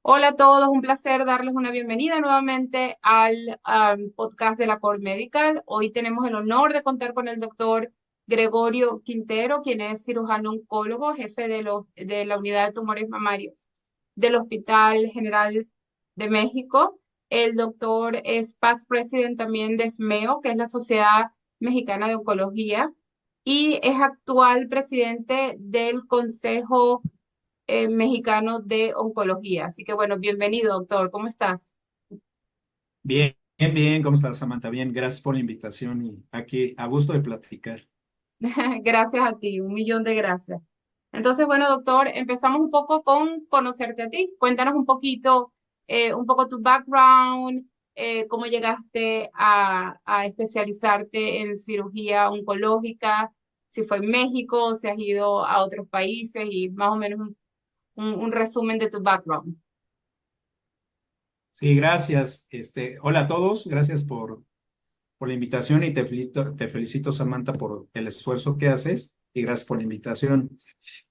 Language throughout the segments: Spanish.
Hola a todos, un placer darles una bienvenida nuevamente al podcast de la Core Medical. Hoy tenemos el honor de contar con el doctor Gregorio Quintero, quien es cirujano oncólogo, jefe de la unidad de tumores mamarios del Hospital General de México. El doctor es past president también de SMEO, que es la Sociedad Mexicana de Oncología, y es actual presidente del Consejo Mexicano de Oncología. Así que bueno, bienvenido, doctor. ¿Cómo estás? Bien, bien, bien. ¿Cómo estás, Samantha? Bien, gracias por la invitación y aquí a gusto de platicar. Gracias a ti, un millón de gracias. Entonces, bueno, doctor, empezamos un poco con conocerte a ti. Cuéntanos un poco tu background, cómo llegaste a especializarte en cirugía oncológica, si fue en México, si has ido a otros países y más o menos un resumen de tu background. Sí, gracias. Hola a todos, gracias por la invitación y te felicito, Samantha, por el esfuerzo que haces y gracias por la invitación.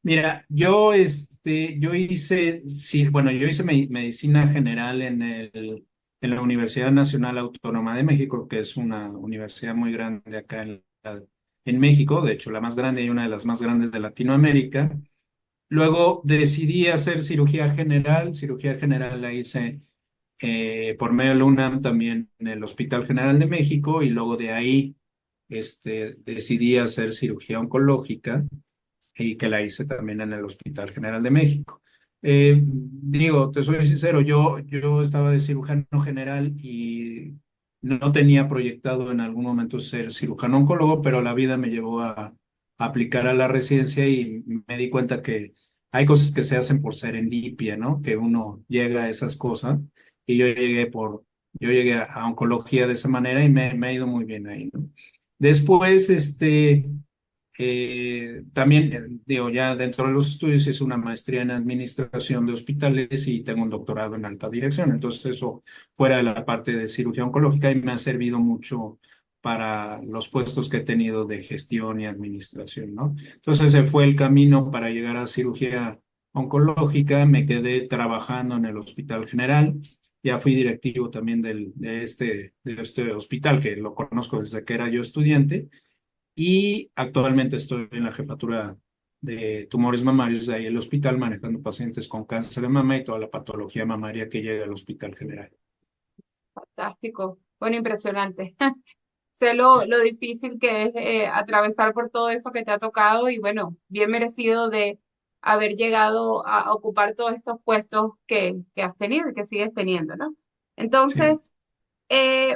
Mira, yo hice, sí, bueno, yo hice medicina general en la Universidad Nacional Autónoma de México, que es una universidad muy grande acá en México, de hecho, la más grande y una de las más grandes de Latinoamérica. Luego decidí hacer cirugía general. Cirugía general la hice por medio de la UNAM también en el Hospital General de México y luego de ahí decidí hacer cirugía oncológica y que la hice también en el Hospital General de México. Digo, te soy sincero, yo estaba de cirujano general y no tenía proyectado en algún momento ser cirujano oncólogo, pero la vida me llevó a aplicar a la residencia y me di cuenta que hay cosas que se hacen por serendipia, ¿no? Que uno llega a esas cosas y yo llegué a oncología de esa manera y me ha ido muy bien ahí, ¿no? Después, también, digo, ya dentro de los estudios hice una maestría en administración de hospitales y tengo un doctorado en alta dirección. Entonces, eso fuera de la parte de cirugía oncológica y me ha servido mucho para los puestos que he tenido de gestión y administración, ¿no? Entonces, ese fue el camino para llegar a cirugía oncológica. Me quedé trabajando en el Hospital General. Ya fui directivo también de este hospital, que lo conozco desde que era yo estudiante y actualmente estoy en la jefatura de tumores mamarios de ahí el hospital, manejando pacientes con cáncer de mama y toda la patología mamaria que llega al Hospital General. Fantástico. Bueno, impresionante. Sé lo difícil que es atravesar por todo eso que te ha tocado y bueno, bien merecido de haber llegado a ocupar todos estos puestos que has tenido y que sigues teniendo, ¿no? Sí. Entonces,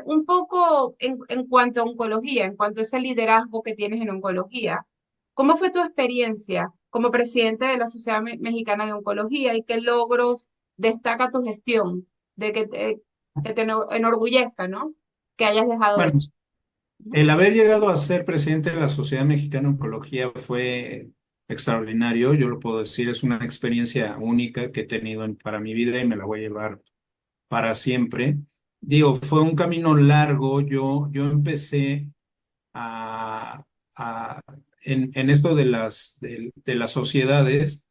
un poco en cuanto a oncología, en cuanto a ese liderazgo que tienes en oncología, ¿cómo fue tu experiencia como presidente de la Sociedad Mexicana de Oncología y qué logros destaca tu gestión de que te enorgullezca, ¿no? Que hayas dejado Bueno, hecho. Ujú. el haber llegado a ser presidente de la Sociedad Mexicana de Oncología fue extraordinario, yo lo puedo decir, es una experiencia única que he tenido para mi vida y me la voy a llevar para siempre. Digo, fue un camino largo, yo empecé a, a- en esto de las sociedades,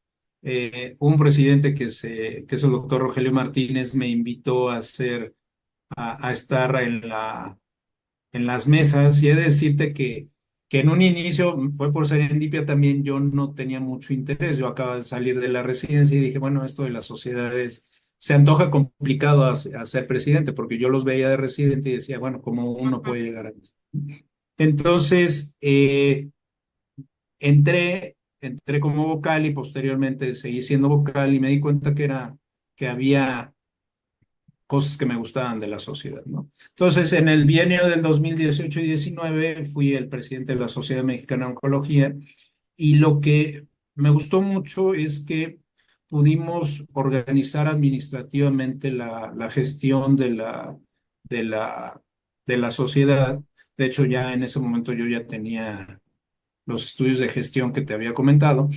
un presidente que es el doctor Rogelio Martínez me invitó a estar en las mesas y he de decirte que en un inicio fue por serendipia también, yo no tenía mucho interés, yo acababa de salir de la residencia y dije, bueno, esto de las sociedades se antoja complicado a ser presidente, porque yo los veía de residente y decía, bueno, ¿cómo uno Ujú. puede llegar a esto? Entonces, entré como vocal y posteriormente seguí siendo vocal y me di cuenta que había cosas que me gustaban de la sociedad, ¿no? Entonces, en el bienio del 2018 y 19 fui el presidente de la Sociedad Mexicana de Oncología y lo que me gustó mucho es que pudimos organizar administrativamente la gestión de la, de la sociedad. De hecho, ya en ese momento yo ya tenía los estudios de gestión que te había comentado,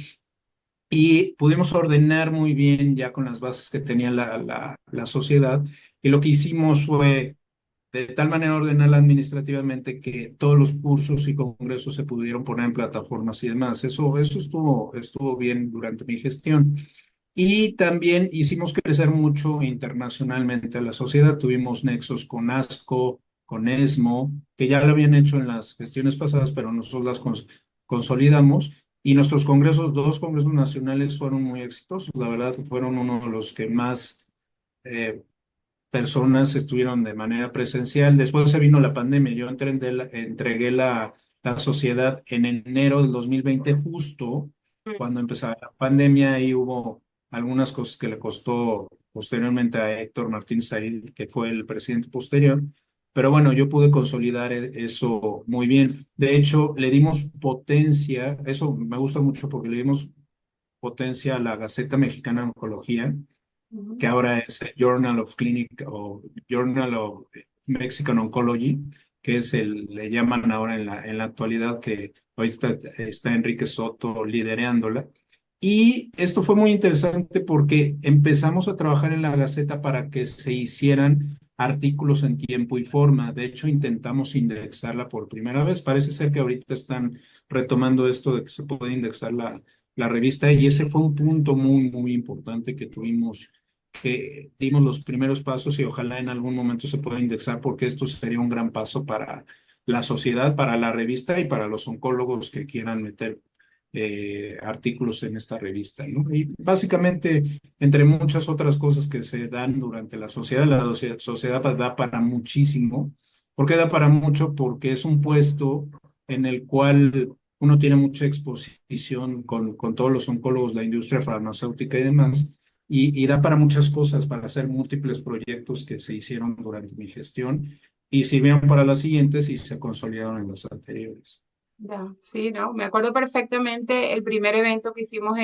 y pudimos ordenar muy bien ya con las bases que tenía la sociedad. Y lo que hicimos fue de tal manera ordenarla administrativamente que todos los cursos y congresos se pudieron poner en plataformas y demás. Eso estuvo bien durante mi gestión. Y también hicimos crecer mucho internacionalmente a la sociedad. Tuvimos nexos con ASCO, con ESMO, que ya lo habían hecho en las gestiones pasadas, pero nosotros las consolidamos. Y nuestros congresos, dos congresos nacionales fueron muy exitosos. La verdad, fueron uno de los que más eh, personas estuvieron de manera presencial. Después se vino la pandemia. Yo entregué la sociedad en enero del 2020, justo Mm. cuando empezaba la pandemia, y hubo algunas cosas que le costó posteriormente a Héctor Martínez Said, que fue el presidente posterior. Pero bueno, yo pude consolidar eso muy bien. De hecho, le dimos potencia, eso me gusta mucho porque le dimos potencia a la Gaceta Mexicana de Oncología, Ujú. que ahora es el Journal of Clinic o Journal of Mexican Oncology, que es le llaman ahora en la actualidad, que hoy está Enrique Soto liderándola. Y esto fue muy interesante porque empezamos a trabajar en la Gaceta para que se hicieran artículos en tiempo y forma. De hecho, intentamos indexarla por primera vez. Parece ser que ahorita están retomando esto de que se puede indexar la revista, y ese fue un punto muy, muy importante que tuvimos, que dimos los primeros pasos, y ojalá en algún momento se pueda indexar, porque esto sería un gran paso para la sociedad, para la revista y para los oncólogos que quieran meter artículos en esta revista, ¿no? Y básicamente, entre muchas otras cosas que se dan durante la sociedad da para muchísimo. ¿Por qué da para mucho? Porque es un puesto en el cual uno tiene mucha exposición con todos los oncólogos, la industria farmacéutica y demás, y da para muchas cosas, para hacer múltiples proyectos que se hicieron durante mi gestión y sirvieron para las siguientes y se consolidaron en las anteriores. Ya, sí, no, me acuerdo perfectamente el primer evento que hicimos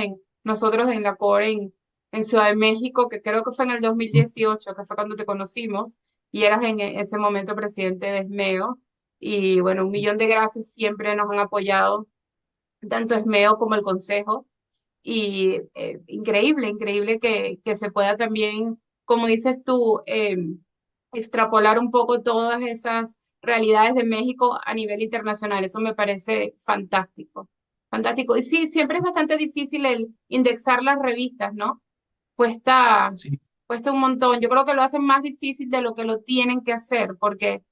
nosotros en la CORE en Ciudad de México, que creo que fue en el 2018, que fue cuando te conocimos, y eras en ese momento presidente de SMEO. Y bueno, un millón de gracias, siempre nos han apoyado, tanto SMEO como el Consejo. Y increíble, increíble que se pueda también, como dices tú, extrapolar un poco todas esas realidades de México a nivel internacional. Eso me parece fantástico, fantástico. Y sí, siempre es bastante difícil el indexar las revistas, ¿no? Cuesta, Sí, cuesta un montón. Yo creo que lo hacen más difícil de lo que lo tienen que hacer, porque,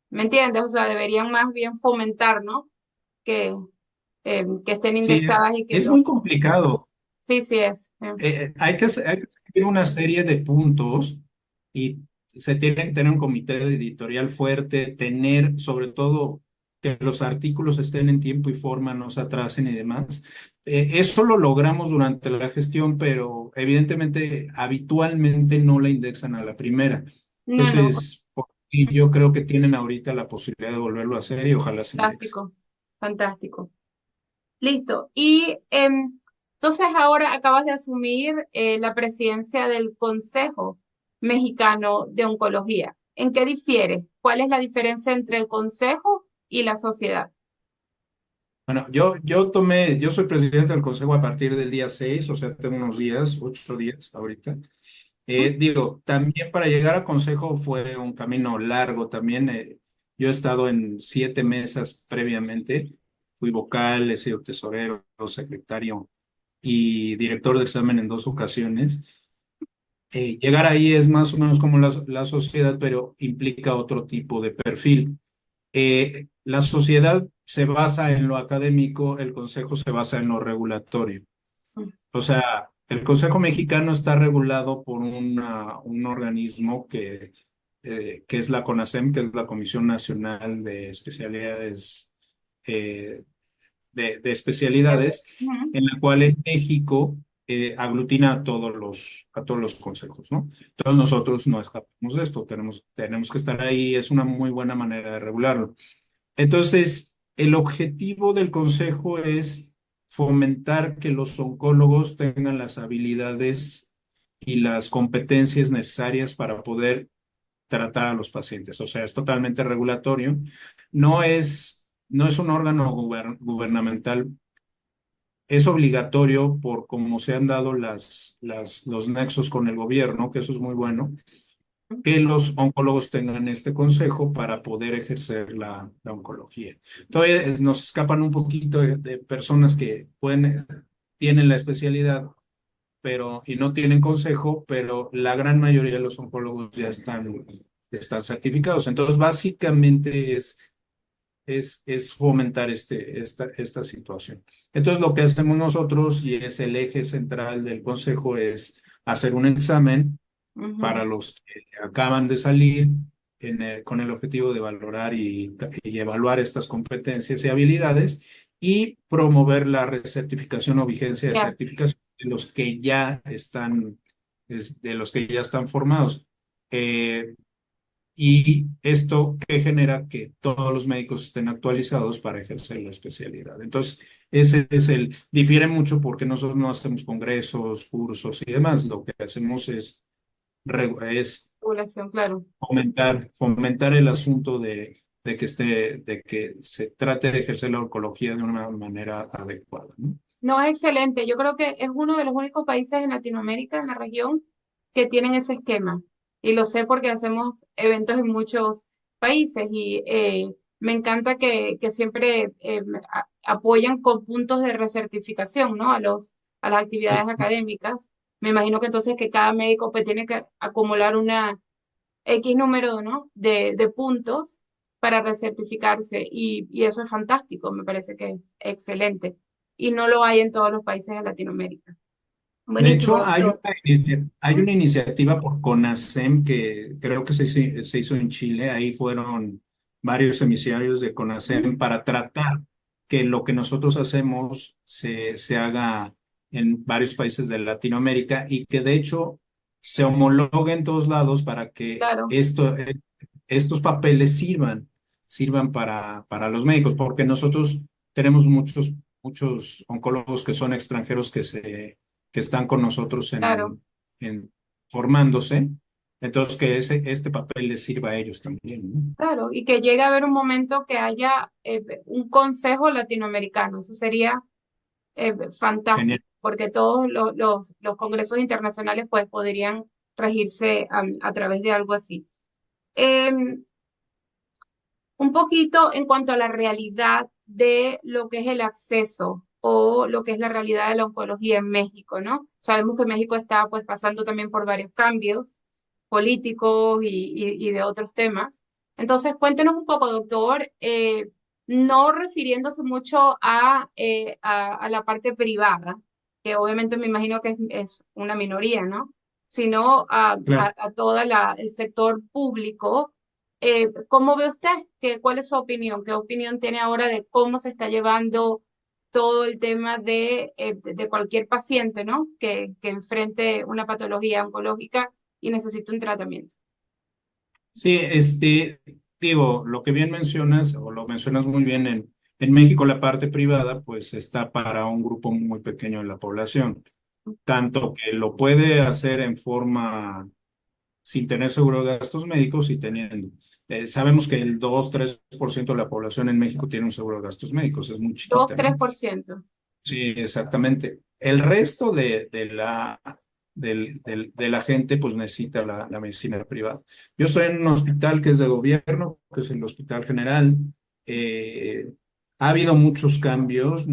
¿me entiendes? O sea, deberían más bien fomentar, ¿no? Que, que estén sí, indexadas y que es los... muy complicado. Sí, sí es. Hay que seguir una serie de puntos, y se tiene que tener un comité editorial fuerte, tener sobre todo que los artículos estén en tiempo y forma, no se atrasen y demás. Eso lo logramos durante la gestión, pero evidentemente habitualmente no la indexan a la primera. No, no, Y yo creo que tienen ahorita la posibilidad de volverlo a hacer, y ojalá se indexe. fantástico, fantástico. Listo. Y entonces ahora acabas de asumir la presidencia del Consejo Mexicano de Oncología. ¿En qué difiere? ¿Cuál es la diferencia entre el Consejo y la sociedad? Bueno, yo soy presidente del consejo a partir del día 6, o sea, tengo unos días, 8 días ahorita. ¿Mm? Digo, también para llegar al consejo fue un camino largo. También yo he estado en 7 mesas previamente. Fui vocal, he sido tesorero, secretario y director de examen en 2 ocasiones. Llegar ahí es más o menos como la sociedad, pero implica otro tipo de perfil. La sociedad se basa en lo académico, el consejo se basa en lo regulatorio. Mm. O sea, el Consejo Mexicano está regulado por un organismo que es la CONASEM, que es la Comisión Nacional de Especialidades, eh, de especialidades, Ujú. en la cual en México aglutina a todos los consejos, ¿no? Entonces nosotros no escapamos de esto, tenemos que estar ahí, es una muy buena manera de regularlo. Entonces, el objetivo del consejo es fomentar que los oncólogos tengan las habilidades y las competencias necesarias para poder tratar a los pacientes. O sea, es totalmente regulatorio. No es un órgano gubernamental. Es obligatorio por cómo se han dado los nexos con el gobierno, que eso es muy bueno, que los oncólogos tengan este consejo para poder ejercer la oncología. Entonces, nos escapan un poquito de personas que tienen la especialidad y no tienen consejo, pero la gran mayoría de los oncólogos ya están certificados. Entonces, básicamente es fomentar esta situación. Entonces, lo que hacemos nosotros, y es el eje central del consejo, es hacer un examen Ujú. para los que acaban de salir con el objetivo de valorar y evaluar estas competencias y habilidades y promover la recertificación o vigencia de Ya, certificación de los que ya están, de los que ya están formados. Eh, y esto que genera que todos los médicos estén actualizados para ejercer la especialidad. Entonces, difiere mucho porque nosotros no hacemos congresos, cursos y demás. Lo que hacemos es población, claro. fomentar el asunto de que se trate de ejercer la oncología de una manera adecuada, ¿no? No, es excelente. Yo creo que es uno de los únicos países en Latinoamérica, en la región, que tienen ese esquema. Y lo sé porque hacemos eventos en muchos países y me encanta que siempre apoyan con puntos de recertificación, ¿no? A las actividades académicas. Me imagino que entonces que cada médico pues tiene que acumular una X número, ¿no? de puntos para recertificarse y eso es fantástico, me parece que es excelente. Y no lo hay en todos los países de Latinoamérica. De Buenísimo, hecho, doctor. hay ¿Mm? una iniciativa por CONASEM que creo que se hizo en Chile. Ahí fueron varios emisarios de ¿Mm? CONASEM para tratar que lo que nosotros hacemos se haga en varios países de Latinoamérica y que de hecho se homologue en todos lados para que Claro, estos papeles sirvan para los médicos, porque nosotros tenemos muchos oncólogos que son extranjeros que están con nosotros claro, en formándose, entonces que este papel les sirva a ellos también, ¿no? claro. Y que llegue a haber un momento que haya un consejo latinoamericano. Eso sería Genial. fantástico, porque todos los congresos internacionales pues podrían regirse a través de algo así. Em, un poquito en cuanto a la realidad de lo que es el acceso o lo que es la realidad de la oncología en México, ¿no? Sabemos que México está pues pasando también por varios cambios políticos y de otros temas. Entonces, cuéntenos un poco, doctor, no refiriéndose mucho a la parte privada, que obviamente me imagino que es una minoría, ¿no? Sino Claro. a todo el sector público. ¿Cómo ve usted? ¿Cuál es su opinión? ¿Qué opinión tiene ahora de cómo se está llevando todo el tema de cualquier paciente, ¿no? Que enfrente una patología oncológica y necesita un tratamiento? Sí, digo, lo que bien mencionas, o lo mencionas muy bien, en México la parte privada pues está para un grupo muy pequeño de la población, tanto que lo puede hacer en forma sin tener seguro de gastos médicos y teniendo. Sabemos que el 2-3% de la población en México tiene un seguro de gastos médicos, es muy Dos, chiquita, tres ¿no? por ciento. Sí, exactamente. El resto de la gente pues necesita la medicina privada. Yo estoy en un hospital que es de gobierno, que es el Hospital General. Eh, Ha habido muchos cambios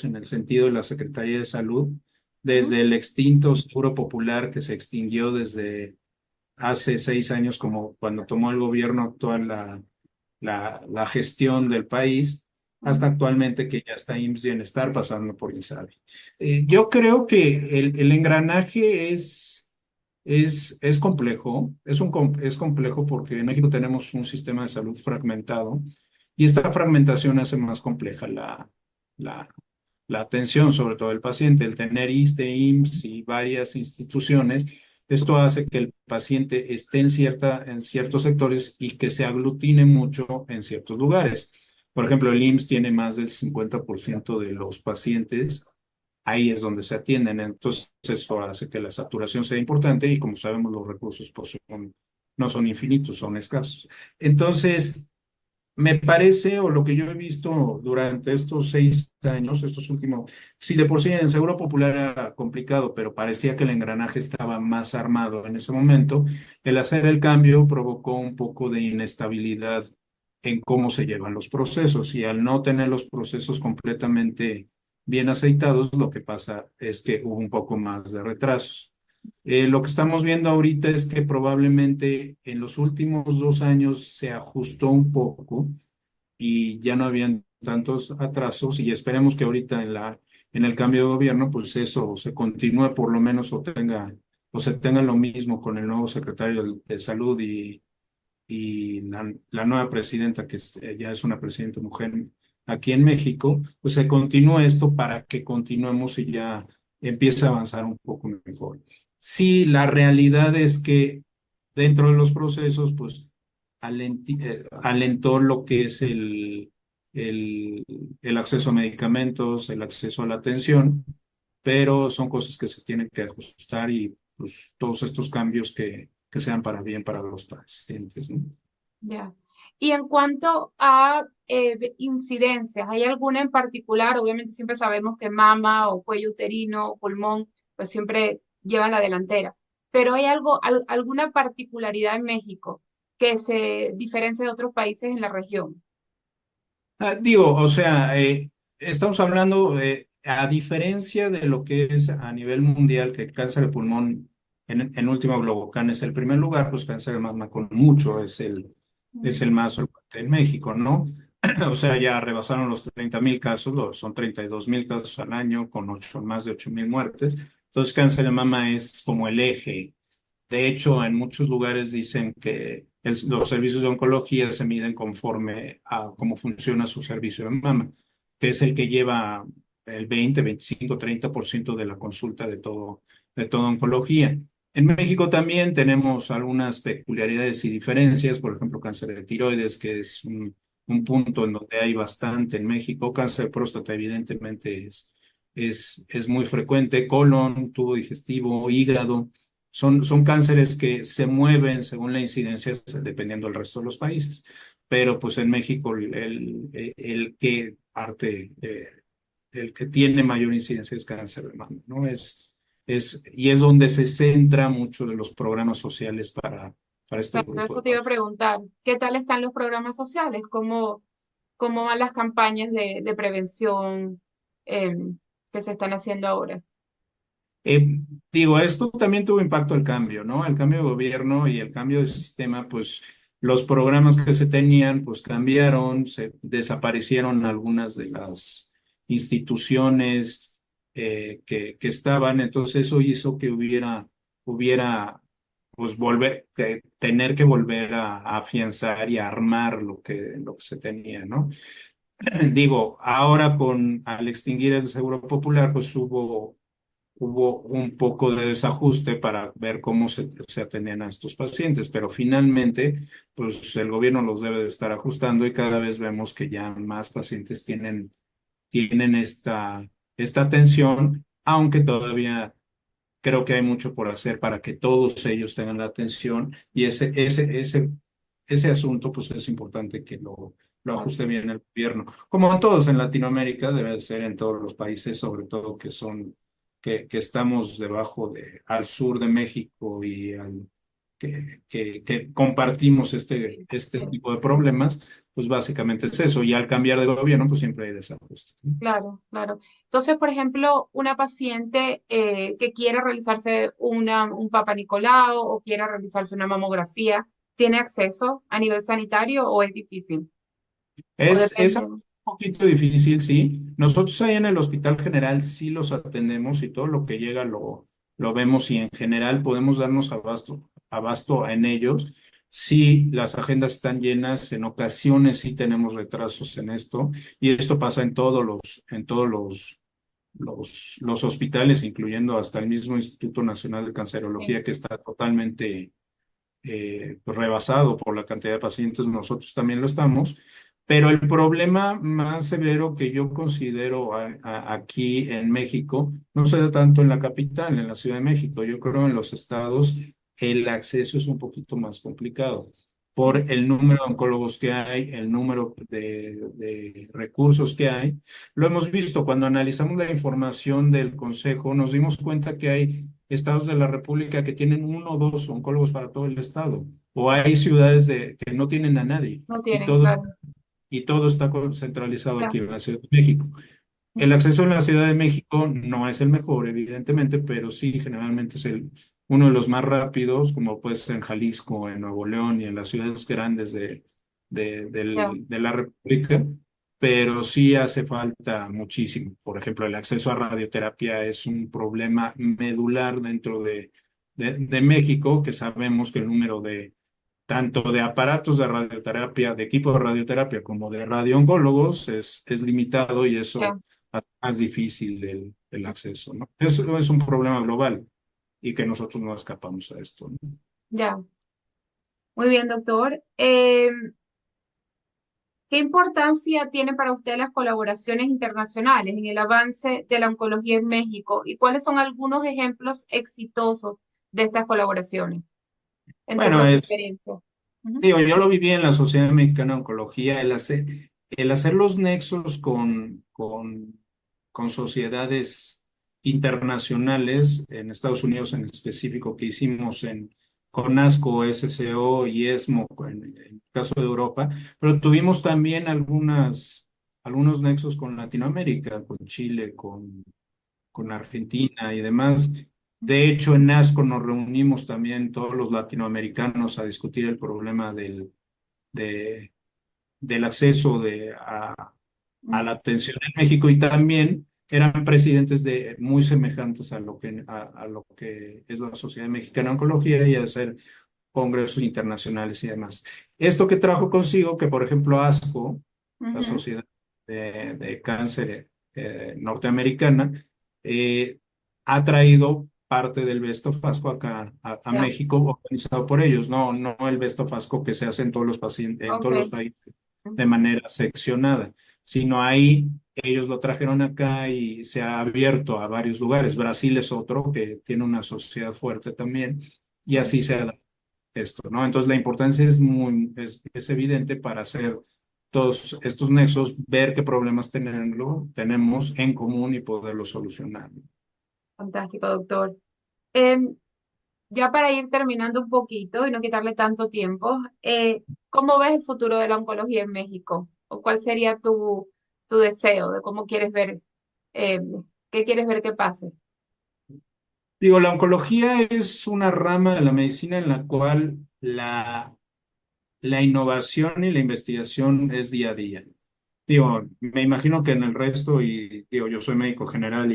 en el sentido de la Secretaría de Salud, Ujú. desde el extinto Seguro Popular que se extinguió desde hace 6 años, como cuando tomó el gobierno actual la gestión del país, hasta Ujú. actualmente que ya está IMSS Bienestar pasando por INSABI. Yo creo que el engranaje es complejo, es complejo porque en México tenemos un sistema de salud fragmentado y esta fragmentación hace más compleja la, la atención, sobre todo del paciente, el tener ISSSTE, IMSS y varias instituciones. Esto hace que el paciente esté en ciertos sectores y que se aglutine mucho en ciertos lugares. Por ejemplo, el IMSS tiene más del 50% de los pacientes, ahí es donde se atienden. Entonces, esto hace que la saturación sea importante y como sabemos, los recursos pues, no son infinitos, son escasos. Entonces, me parece, o lo que yo he visto durante estos 6 años, estos últimos, si de por sí en Seguro Popular era complicado, pero parecía que el engranaje estaba más armado en ese momento, el hacer el cambio provocó un poco de inestabilidad en cómo se llevan los procesos y al no tener los procesos completamente bien aceitados, lo que pasa es que hubo un poco más de retrasos. Lo que estamos viendo ahorita es que probablemente en los últimos 2 años se ajustó un poco y ya no habían tantos atrasos y esperemos que ahorita en el cambio de gobierno, pues eso se continúe por lo menos o se tenga lo mismo con el nuevo secretario de Salud y la nueva presidenta, ya es una presidenta mujer aquí en México, pues se continúe esto para que continuemos y ya empiece a avanzar un poco mejor. Sí, la realidad es que dentro de los procesos, pues alentó lo que es el, el acceso a medicamentos, el acceso a la atención, pero son cosas que se tienen que ajustar y pues todos estos cambios que sean para bien para los pacientes, ¿no? Ya. Y en cuanto a incidencias, ¿hay alguna en particular? Obviamente siempre sabemos que mama o cuello uterino o pulmón, pues siempre llevan la delantera. Pero ¿hay alguna particularidad en México que se diferencie de otros países en la región? Digo, o sea, estamos hablando, a diferencia de lo que es a nivel mundial, que el cáncer de pulmón en último Globocan es el primer lugar, pues cáncer de mama con mucho es el más frecuente en México, ¿no? O sea, ya rebasaron los 30,000 casos, son 32,000 casos al año con más de 8,000 muertes. Entonces, cáncer de mama es como el eje. De hecho, en muchos lugares dicen que los servicios de oncología se miden conforme a cómo funciona su servicio de mama, que es el que lleva el 20, 25, 30% de la consulta de toda oncología. En México también tenemos algunas peculiaridades y diferencias, por ejemplo, cáncer de tiroides, que es un punto en donde hay bastante en México. Cáncer de próstata, evidentemente, es muy frecuente. Colon, tubo digestivo, hígado. Son cánceres que se mueven según la incidencia, dependiendo del resto de los países. Pero pues en México el que tiene mayor incidencia es cáncer de mama, ¿no? Y es donde se centra mucho de los programas sociales para este Claro, grupo eso de te iba a pacientes. preguntar. ¿Qué tal están los programas sociales? ¿Cómo van las campañas de prevención que se están haciendo ahora? Eh, Digo, esto también tuvo impacto el cambio, ¿no? El cambio de gobierno y el cambio de sistema, pues los programas que se tenían, pues cambiaron, se desaparecieron algunas de las instituciones que estaban, entonces eso hizo que hubiera pues tener que volver a afianzar y a armar lo que se tenía, ¿no? Digo, ahora al extinguir el Seguro Popular, pues hubo un poco de desajuste para ver cómo se atendían a estos pacientes, pero finalmente, pues el gobierno los debe de estar ajustando y cada vez vemos que ya más pacientes tienen esta atención, aunque todavía creo que hay mucho por hacer para que todos ellos tengan la atención y ese asunto, pues es importante que lo ajuste bien el gobierno. Como en todos en Latinoamérica, debe de ser en todos los países, sobre todo que estamos al sur de México que compartimos este Sí. tipo de problemas, pues básicamente es eso. Y al cambiar de gobierno, pues siempre hay desajustes, ¿no? Claro, claro. Entonces, por ejemplo, una paciente que quiera realizarse un Papa Nicolau o quiera realizarse una mamografía, ¿tiene acceso a nivel sanitario o es difícil? ¿O Es depende? un poquito difícil, sí. Nosotros ahí en el Hospital General sí los atendemos y todo lo que llega lo vemos y en general podemos darnos abasto en ellos. Sí, las agendas están llenas, en ocasiones sí tenemos retrasos en esto y esto pasa en todos los hospitales, incluyendo hasta el mismo Instituto Nacional de Sí, Cancerología que está totalmente pues, rebasado por la cantidad de pacientes, nosotros también lo estamos, pero el problema más severo que yo considero aquí en México no se da tanto en la capital, en la Ciudad de México, yo creo en los estados el acceso es un poquito más complicado por el número de oncólogos que hay, el número de recursos que hay. Lo hemos visto cuando analizamos la información del Consejo, nos dimos cuenta que hay estados de la República que tienen uno o dos oncólogos para todo el estado, o hay ciudades que no tienen a nadie no y tienen, todo, claro. y todo está centralizado aquí Ya. en la Ciudad de México. El acceso en la Ciudad de México no es el mejor, evidentemente, pero sí generalmente es uno de los más rápidos, como puede ser en Jalisco, en Nuevo León y en las ciudades grandes Ya, de la República, pero sí hace falta muchísimo. Por ejemplo, el acceso a radioterapia es un problema medular dentro de México, que sabemos que el número de tanto de aparatos de radioterapia, de equipo de radioterapia como de radiooncólogos es limitado y eso ya, hace más difícil el acceso, ¿no? Eso es un problema global y que nosotros no escapamos a esto, ¿no? ya. Muy bien, doctor. ¿Qué importancia tiene para usted las colaboraciones internacionales en el avance de la oncología en México? ¿Y cuáles son algunos ejemplos exitosos de estas colaboraciones en tu Bueno, propia experiencia? Ujú. digo, yo lo viví en la Sociedad Mexicana de Oncología, el hacer los nexos con sociedades internacionales, en Estados Unidos en específico, que hicimos con ASCO, SCO y ESMO en el caso de Europa, pero tuvimos también algunos nexos con Latinoamérica, con Chile, con Argentina y demás. De hecho, en ASCO nos reunimos también todos los latinoamericanos a discutir el problema de- del acceso a la atención en México y también eran presidentes muy semejantes a lo que es la Sociedad Mexicana de Oncología y hacer congresos internacionales y demás. Esto que trajo consigo que, por ejemplo, ASCO, la Ujú. Sociedad de Cáncer norteamericana, eh, ha traído parte del Best of ASCO acá a Ya, México, organizado por ellos, no el Best of ASCO que se hace en todos los en ok. todos los países de manera seccionada, sino ahí ellos lo trajeron acá y se ha abierto a varios lugares. Brasil es otro que tiene una sociedad fuerte también y Mm. así se ha dado esto, ¿no? Entonces la importancia es evidente para hacer todos estos nexos, ver qué problemas tenemos en común y poderlos solucionar. Fantástico, doctor. Em, ya para ir terminando un poquito y no quitarle tanto tiempo, ¿cómo ves el futuro de la oncología en México? ¿O cuál sería tu deseo de cómo quieres ver, qué quieres ver que pase? Digo, la oncología es una rama de la medicina en la cual la innovación y la investigación es día a día. Digo, me imagino que en el resto, y digo, yo soy médico general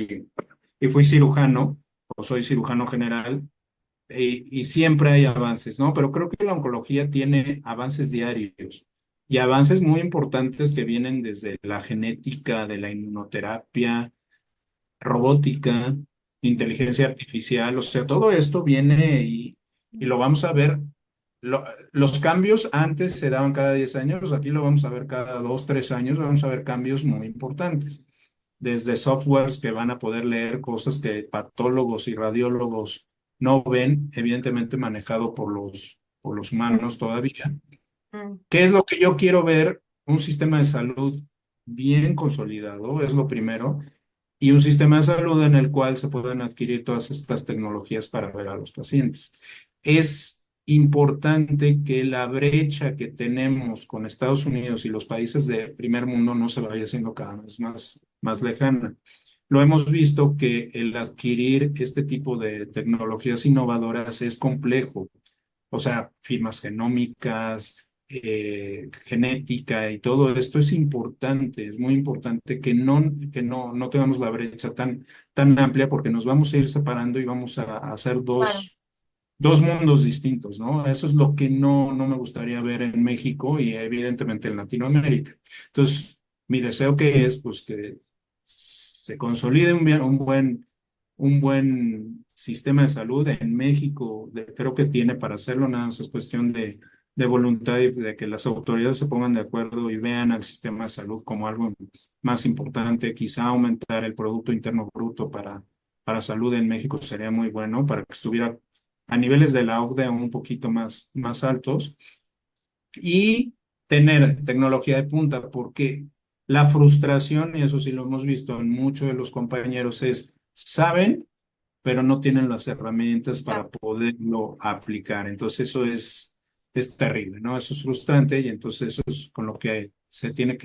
y fui cirujano, o soy cirujano general, y siempre hay avances, ¿no? Pero creo que la oncología tiene avances diarios y avances muy importantes que vienen desde la genética, de la inmunoterapia, robótica, inteligencia artificial, o sea, todo esto viene y lo vamos a ver. Los cambios antes se daban cada 10 años, aquí lo vamos a ver cada 2, 3 años, vamos a ver cambios muy importantes. Desde softwares que van a poder leer cosas que patólogos y radiólogos no ven, evidentemente manejado por los Mm, humanos todavía. mm, ¿Qué es lo que yo quiero ver? Un sistema de salud bien consolidado, es lo primero, y un sistema de salud en el cual se puedan adquirir todas estas tecnologías para ver a los pacientes. Es importante que la brecha que tenemos con Estados Unidos y los países de primer mundo no se vaya haciendo cada vez más lejana. Lo hemos visto que el adquirir este tipo de tecnologías innovadoras es complejo, o sea, firmas genómicas, genética y todo esto es importante, es muy importante que no tengamos la brecha tan amplia porque nos vamos a ir separando y vamos a hacer claro, dos mundos distintos, ¿no? Eso es lo que no me gustaría ver en México y evidentemente en Latinoamérica. Entonces, mi deseo que es, pues, que se consolide un buen sistema de salud en México. Creo que tiene para hacerlo, nada más es cuestión de voluntad y de que las autoridades se pongan de acuerdo y vean al sistema de salud como algo más importante, quizá aumentar el Producto Interno Bruto para salud en México sería muy bueno para que estuviera a niveles de la OCDE un poquito más altos y tener tecnología de punta, porque la frustración, y eso sí lo hemos visto en muchos de los compañeros, saben, pero no tienen las herramientas ya, para poderlo aplicar. Entonces eso es terrible, ¿no? Eso es frustrante y entonces eso es con lo que se tiene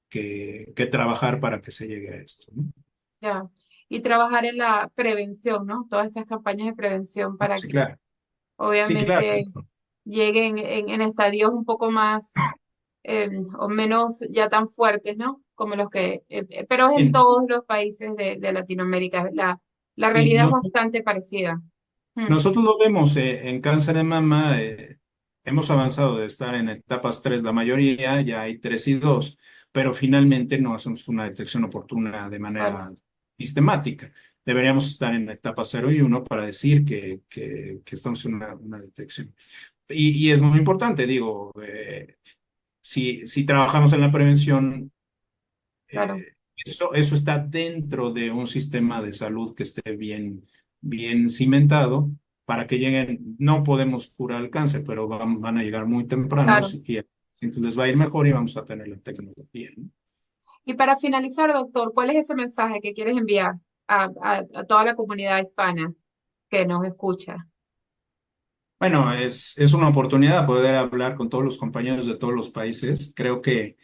que trabajar para que se llegue a esto, ¿no? Ya. Y trabajar en la prevención, ¿no? Todas estas campañas de prevención para Sí, que claro. Sí, claro. obviamente lleguen en estadios un poco más o menos ya tan fuertes, ¿no? Como los que, pero es en Sí, todos los países de Latinoamérica. La y realidad es bastante parecida. Mm, nosotros lo vemos en cáncer de mama, hemos avanzado de estar en etapas 3 la mayoría, ya hay 3 y 2, pero finalmente no hacemos una detección oportuna de claro, manera sistemática. Deberíamos estar en etapa 0 y 1 para decir que estamos en una detección. Y es muy importante, digo, si trabajamos en la prevención, claro, eso está dentro de un sistema de salud que esté bien cimentado para que lleguen. No podemos curar el cáncer, pero van a llegar muy tempranos claro. y entonces les va a ir mejor y vamos a tener la tecnología, ¿no? Y para finalizar, doctor, ¿cuál es ese mensaje que quieres enviar a toda la comunidad hispana que nos escucha? Bueno, es una oportunidad poder hablar con todos los compañeros de todos los países. Creo que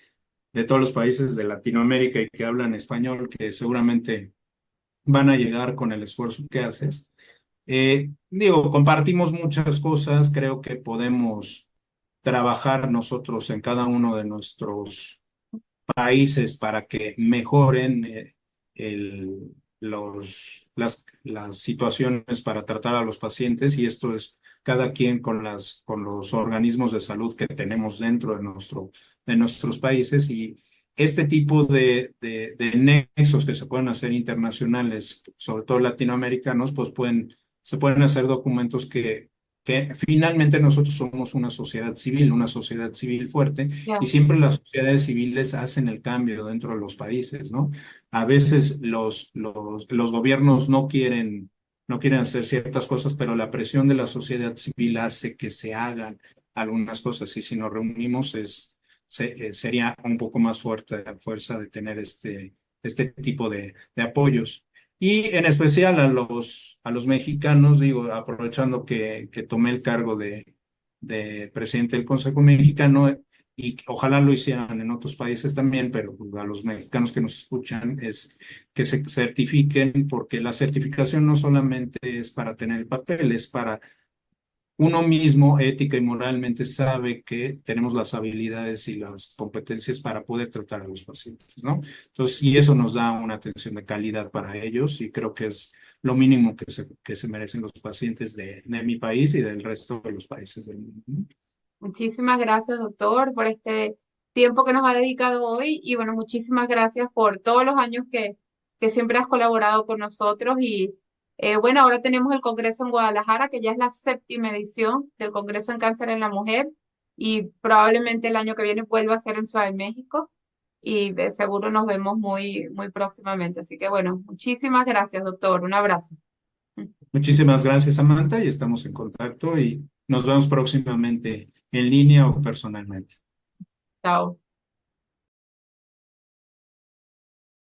de todos los países de Latinoamérica y que hablan español, que seguramente van a llegar con el esfuerzo que haces. Digo, compartimos muchas cosas, creo que podemos trabajar nosotros en cada uno de nuestros países para que mejoren las situaciones para tratar a los pacientes y esto es cada quien con los organismos de salud que tenemos dentro de nuestros países y este tipo de nexos que se pueden hacer internacionales, sobre todo latinoamericanos, pues se pueden hacer documentos que finalmente nosotros somos una sociedad civil fuerte y Ya, siempre las sociedades civiles hacen el cambio dentro de los países, ¿no? A veces los gobiernos no quieren hacer ciertas cosas, pero la presión de la sociedad civil hace que se hagan algunas cosas. Y si nos reunimos, sería un poco más fuerte la fuerza de tener este tipo de apoyos. Y en especial a los mexicanos, digo, aprovechando que tomé el cargo de presidente del Consejo Mexicano, y ojalá lo hicieran en otros países también, pero pues, a los mexicanos que nos escuchan es que se certifiquen, porque la certificación no solamente es para tener el papel, es para uno mismo ética y moralmente sabe que tenemos las habilidades y las competencias para poder tratar a los pacientes, ¿no? Entonces, y eso nos da una atención de calidad para ellos y creo que es lo mínimo que se merecen los pacientes de mi país y del resto de los países del mundo, ¿no? muchísimas gracias, doctor, por este tiempo que nos ha dedicado hoy y bueno, muchísimas gracias por todos los años que siempre has colaborado con nosotros y bueno, ahora tenemos el Congreso en Guadalajara, que ya es la séptima edición del Congreso en Cáncer en la Mujer y probablemente el año que viene vuelva a ser en Ciudad de México y de seguro nos vemos muy, muy próximamente. Así que bueno, muchísimas gracias, doctor. Un abrazo. Muchísimas gracias, Samantha, y estamos en contacto y nos vemos próximamente en línea o personalmente. Chao.